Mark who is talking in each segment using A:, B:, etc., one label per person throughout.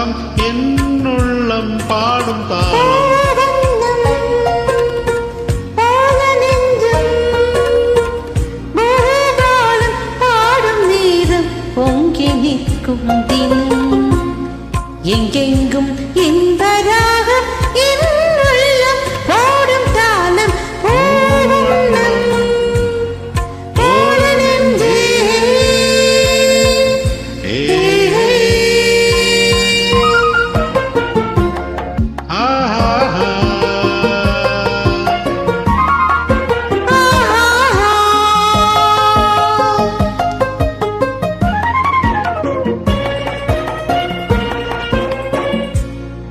A: ராகம் என்னுள்ளம் பாடும் தாளம்
B: எங்கெங்கும் இந்த ராகம் என்னுள்ளம் பாடும் தாளம் போல நெஞ்சே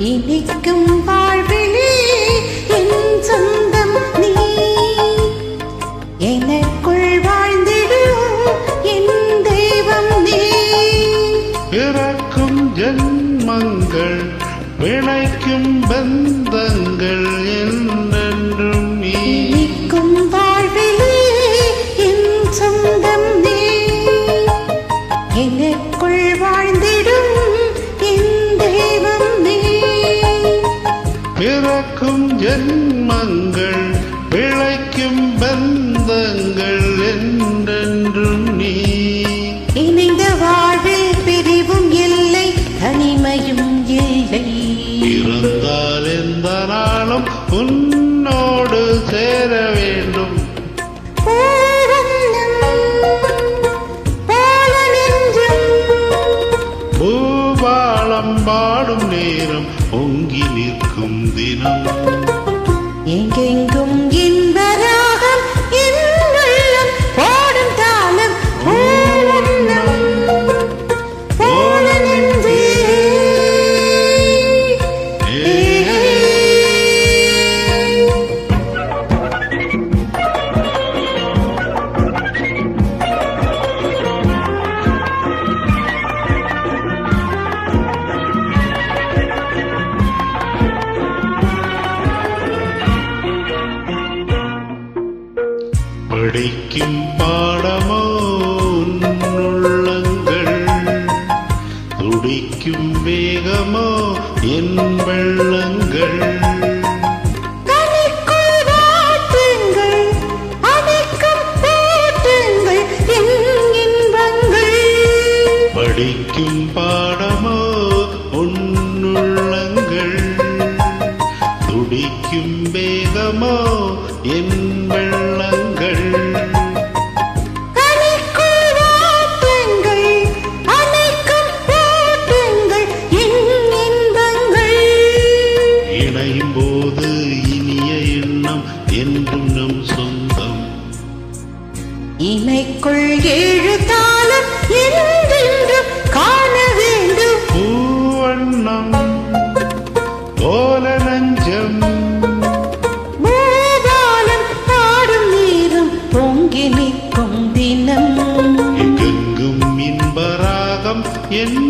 B: இனிக்கும் வாழ்விலே என் சொந்தம் நீ எனக்குள் வாழ்ந்திடும் என் தெய்வம் நீ
A: பிறக்கும் ஜன்மங்கள் விளைக்கும் பந்தங்கள் என்றென்றும் நீ
B: இனிக்கும் வாழ்விலே என் சொந்தம் நீ எனக்குள் வாழ்ந்திடும்
A: பிறக்கும் ஜன்மங்கள் பிழைக்கும் பந்தங்கள் என்றென்றும் நீ
B: இணைந்த வாழ்வில் பிரிவும் இல்லை தனிமையும் இல்லை
A: இருந்தால் எந்த நாளும் உன்னோடு சேர வேண்டும் பூபாலம் பாடும் நேரம் பொங்கி நிற்கும் தினம்
B: எங்கெங்கும் இந்த ராகம் என்னுள்ளம் பாடும் தாளம் போல நெஞ்சே
A: படிக்கும் பாடமோ உள்ளங்கள் துடிக்கும் வேகமோ என் வெள்ளங்கள் படிக்கும் பாடமோ உன்னுள்ளங்கள் துடிக்கும் வேகமோ என் வெள்ளங்கள் இணையும் போது இனிய எண்ணம் என்றும் நம் சொந்தம்
B: இமைக்குள் ஏழு தாளம் என்றென்றும் காண வேண்டும்
A: பூவண்ணம் போல நஞ்சம்
B: பூபாலம் பாடும் நேரம் பொங்கி நிற்கும் தினம்
A: எங்கெங்கும் இன்பராகம் என்